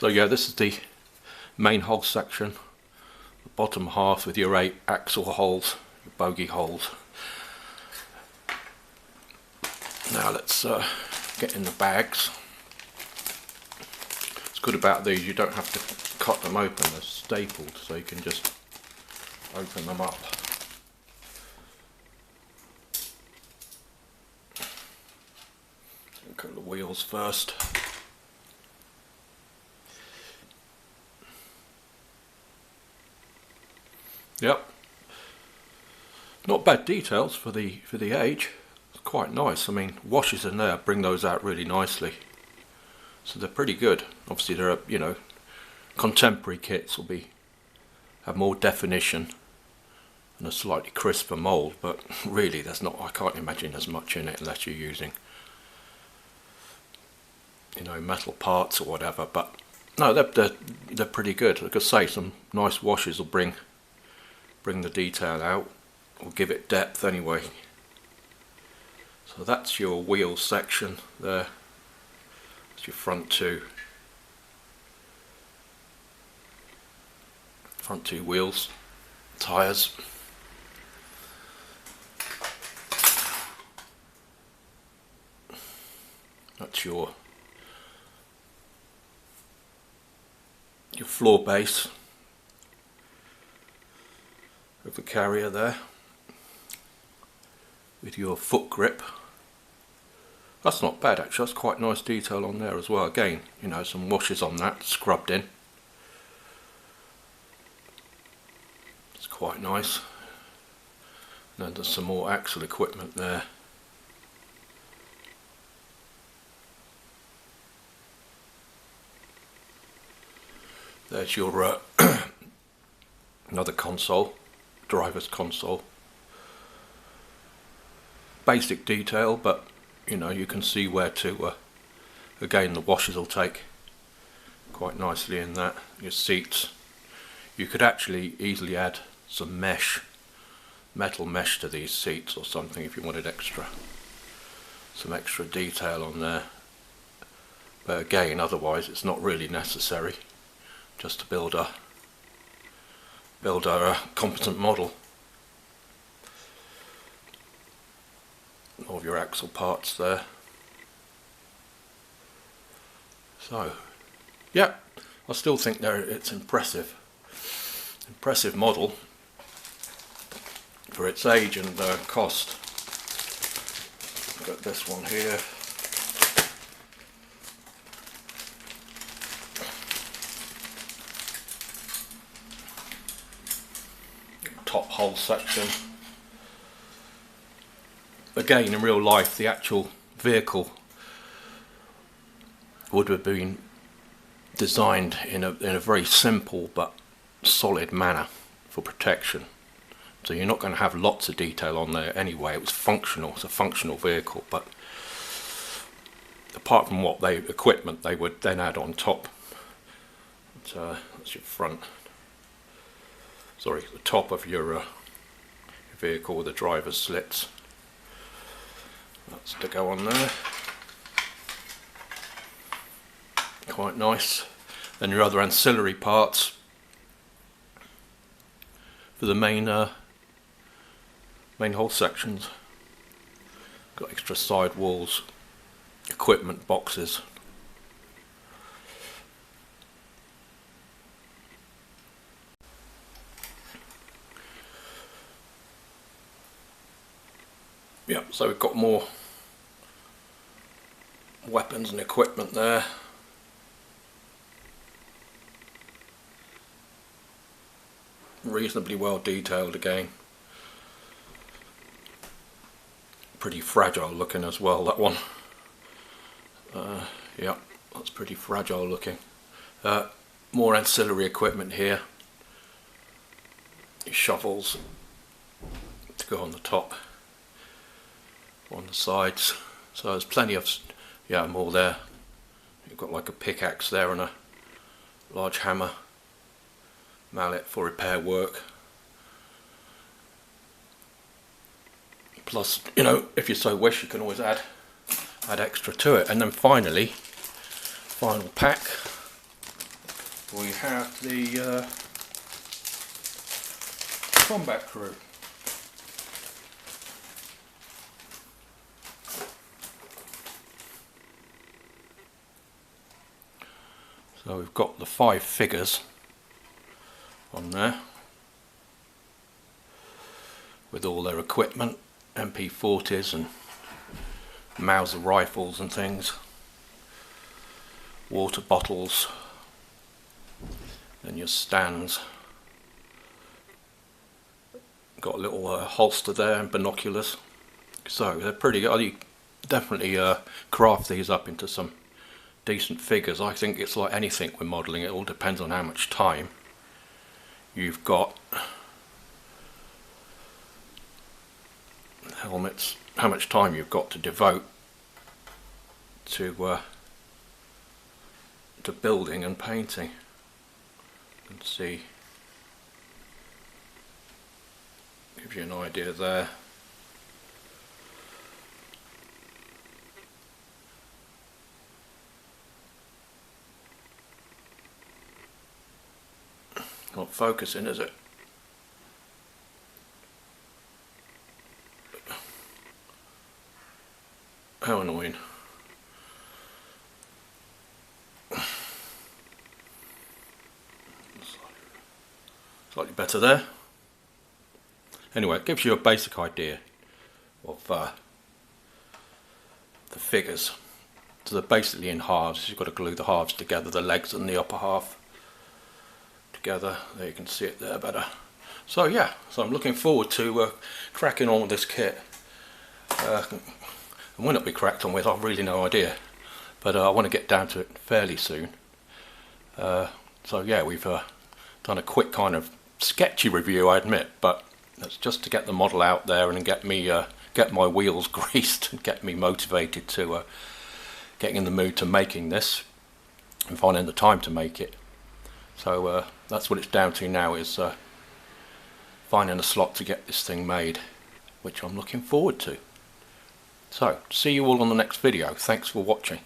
So yeah, this is the main hull section, the bottom half with your 8 axle holes, your bogie holes. Now let's get in the bags. What's good about these, you don't have to cut them open, they're stapled, so you can just open them up. Look at the wheels first. Yep, not bad details for the age. It's quite nice. I mean, washes in there bring those out really nicely, so they're pretty good. Obviously, there are, you know, contemporary kits will have more definition and a slightly crisper mould, but really, there's not. I can't imagine there's much in it unless you're using, you know, metal parts or whatever. But no, they're pretty good. Like I say, some nice washes will bring the detail out, or give it depth anyway. So that's your wheel section there. That's your front two wheels, tyres. That's your floor base of the carrier there, with your foot grip. That's not bad actually, that's quite nice detail on there as well. Again, you know, some washes on that, scrubbed in. It's quite nice. And then there's some more axle equipment there. There's your another console, driver's console. Basic detail, but you know, you can see where to again, the washers will take quite nicely in that. Your seats, you could actually easily add some metal mesh to these seats or something if you wanted some extra detail on there, but again, otherwise it's not really necessary, just to build a competent model. All of your axle parts there. So yeah, I still think it's impressive model for its age and cost. Got this one here. Top hull section. Again, in real life, the actual vehicle would have been designed in a very simple but solid manner for protection. So you're not going to have lots of detail on there anyway. It was functional. It's a functional vehicle, but apart from what equipment they would then add on top. That's your front. Sorry, the top of your vehicle with the driver's slits. That's to go on there. Quite nice. Then your other ancillary parts for the main hull sections. Got extra side walls, equipment boxes. Yep, so we've got more weapons and equipment there. Reasonably well detailed again. Pretty fragile looking as well, that one. Yeah, that's pretty fragile looking. More ancillary equipment here. Your shovels to go on the top, on the sides. So there's plenty of, yeah, more there. You've got like a pickaxe there and a large hammer, mallet for repair work. Plus, you know, if you so wish, you can always add extra to it. And then finally, final pack, we have the combat crew. So we've got the 5 figures on there with all their equipment, MP40s and Mauser rifles and things, water bottles, and your stands. Got a little holster there and binoculars. So they're pretty good. You definitely craft these up into some decent figures. I think it's like anything with modelling, it all depends on how much time you've got. Helmets, how much time you've got to devote to building and painting. You can see, gives you an idea there. Not focusing, is it? How annoying. Slightly better there. Anyway, it gives you a basic idea of the figures. So they're basically in halves. You've got to glue the halves together, the legs and the upper half together. There you can see it there better. So yeah, so I'm looking forward to cracking on with this kit. And when it'll be cracked on with, I've really no idea, but I want to get down to it fairly soon. So yeah, we've done a quick kind of sketchy review, I admit, but that's just to get the model out there and get me get my wheels greased and get me motivated to getting in the mood to making this and finding the time to make it. So that's what it's down to now, is finding a slot to get this thing made, which I'm looking forward to. So, see you all on the next video. Thanks for watching.